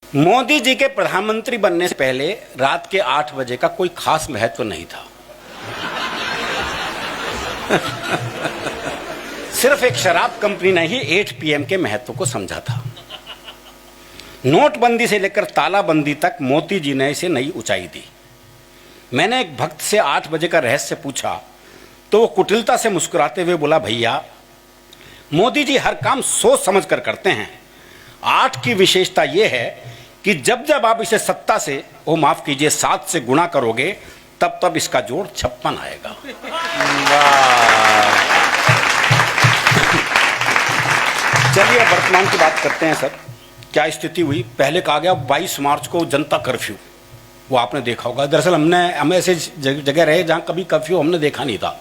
मोदी जी के प्रधानमंत्री बनने से पहले रात के 8 बजे का कोई खास महत्व नहीं था। सिर्फ एक शराब कंपनी ने ही 8 PM के महत्व को समझा था। नोटबंदी से लेकर तालाबंदी तक मोदी जी ने इसे नई ऊंचाई दी। मैंने एक भक्त से 8 बजे का रहस्य पूछा तो वो कुटिलता से मुस्कुराते हुए बोला, भैया मोदी जी हर काम सोच समझ कर करते हैं। 8 की विशेषता यह है कि जब जब आप इसे 7 से, वो माफ कीजिए 7 से गुणा करोगे तब तब इसका जोड़ 56 आएगा। चलिए वर्तमान की बात करते हैं सर। क्या स्थिति हुई? पहले कहा गया 22 मार्च को जनता कर्फ्यू, वो आपने देखा होगा। दरअसल हम ऐसे जगह रहे जहां कभी कर्फ्यू हमने देखा नहीं था।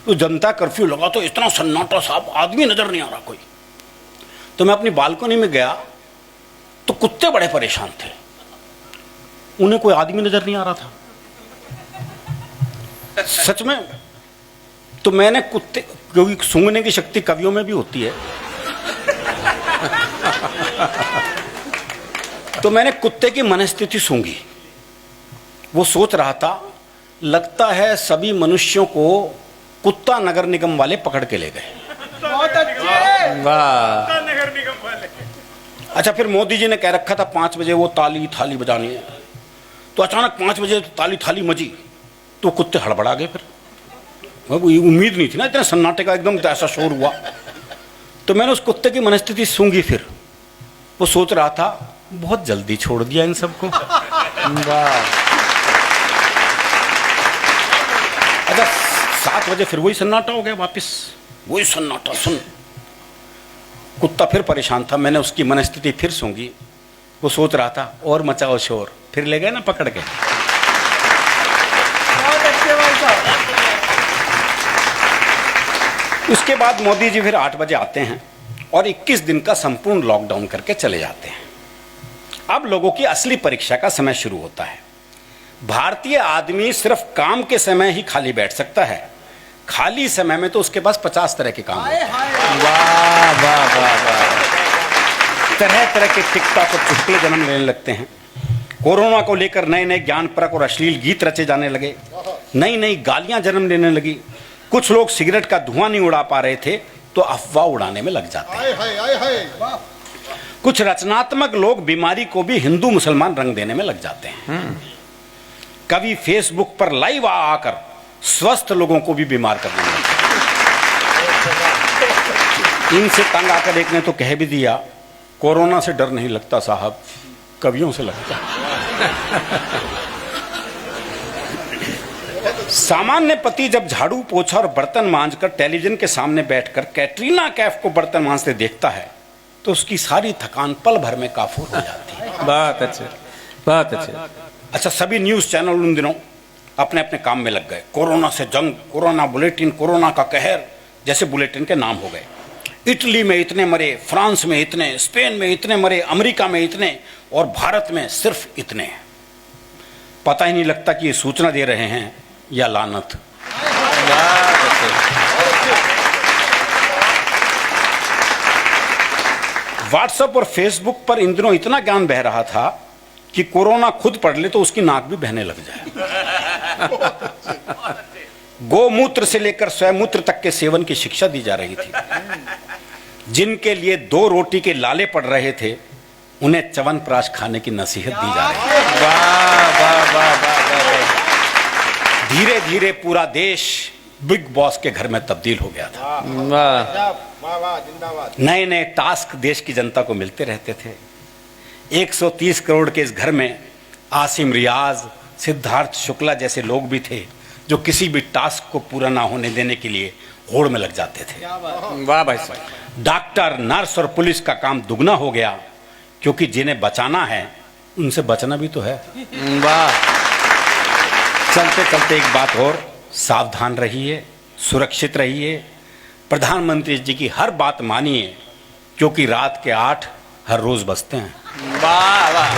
तो जनता कर्फ्यू लगा तो इतना सन्नाटा, साहब आदमी नजर नहीं आ रहा कोई। तो मैं अपनी बालकनी में गया तो कुत्ते बड़े परेशान थे, उन्हें कोई आदमी नजर नहीं आ रहा था सच में। तो मैंने कुत्ते, क्योंकि सूंघने की शक्ति कवियों में भी होती है, तो मैंने कुत्ते की मनस्थिति सूंघी। वो सोच रहा था, लगता है सभी मनुष्यों को कुत्ता नगर निगम वाले पकड़ के ले गए। बहुत अच्छे। वाह। नगर निगम वाले। अच्छा, फिर मोदी जी ने कह रखा था 5 बजे वो ताली थाली बजानी है। तो अचानक 5 बजे ताली थाली मजी तो कुत्ते हड़बड़ा गए। फिर उम्मीद नहीं थी ना इतने सन्नाटे का, एकदम ऐसा शोर हुआ। तो मैंने उस कुत्ते की मनस्थिति सूंघी। फिर वो सोच रहा था, बहुत जल्दी छोड़ दिया इन सबको। वाह। अच्छा 7 बजे फिर वही सन्नाटा हो गया, वापस वही सन्नाटा। सुन, कुत्ता फिर परेशान था। मैंने उसकी मनस्थिति फिर सूंघी। वो सोच रहा था, और मचाओ शोर। फिर ले गए ना पकड़ के। बहुत अच्छे भाई साहब। उसके बाद मोदी जी फिर 8 बजे आते हैं और 21 दिन का संपूर्ण लॉकडाउन करके चले जाते हैं। अब लोगों की असली परीक्षा का समय शुरू होता है। भारतीय आदमी सिर्फ काम के समय ही खाली बैठ सकता है, खाली समय में तो उसके पास 50 तरह के काम होते हैं। वाह वाह वाह वाह। तरह तरह के टिकटॉक और चुटकुले जन्म लेने लगते हैं। कोरोना को लेकर नए नए ज्ञानपरक और अश्लील गीत रचे जाने लगे। नई नई गालियां जन्म लेने लगी। कुछ लोग सिगरेट का धुआं नहीं उड़ा पा रहे थे तो अफवाह उड़ाने में लग जाते हैं। कुछ रचनात्मक लोग बीमारी को भी हिंदू मुसलमान रंग देने में लग जाते हैं। कभी फेसबुक पर लाइव आकर स्वस्थ लोगों को भी बीमार करने में लग जाते हैं। इनसे तंग आकर एक ने तो कह भी दिया, कोरोना से डर नहीं लगता साहब, कवियों से लगता। सामान्य पति जब झाड़ू पोछा और बर्तन मांजकर टेलीविजन के सामने बैठकर कैटरीना कैफ को बर्तन मांजते देखता है तो उसकी सारी थकान पल भर में काफूर हो जाती है। बहुत अच्छे, बहुत अच्छे। अच्छा, सभी न्यूज चैनल उन दिनों अपने अपने काम में लग गए। कोरोना से जंग, कोरोना बुलेटिन, कोरोना का कहर जैसे बुलेटिन के नाम हो गए। इटली में इतने मरे, फ्रांस में इतने, स्पेन में इतने मरे, अमेरिका में इतने और भारत में सिर्फ इतने। पता ही नहीं लगता कि ये सूचना दे रहे हैं या लानत। व्हाट्सएप और फेसबुक पर इन दिनों इतना ज्ञान बह रहा था कि कोरोना खुद पढ़ ले तो उसकी नाक भी बहने लग जाए। गोमूत्र से लेकर स्वयंमूत्र तक के सेवन की शिक्षा दी जा रही थी। जिनके लिए 2 रोटी के लाले पड़ रहे थे उन्हें च्यवनप्राश खाने की नसीहत दी जा रही है। वाह वाह वाह वाह। धीरे धीरे पूरा देश बिग बॉस के घर में तब्दील हो गया था। नए नए टास्क देश की जनता को मिलते रहते थे। 130 करोड़ के इस घर में आसिम रियाज, सिद्धार्थ शुक्ला जैसे लोग भी थे जो किसी भी टास्क को पूरा ना होने देने के लिए होड़ में लग जाते थे। वाह भाई साहब। डॉक्टर, नर्स और पुलिस का काम दुगना हो गया क्योंकि जिन्हें बचाना है उनसे बचना भी तो है। वाह। चलते चलते एक बात और, सावधान रहिए, सुरक्षित रहिए, प्रधानमंत्री जी की हर बात मानिए क्योंकि रात के 8 हर रोज बजते हैं। वाह वाह।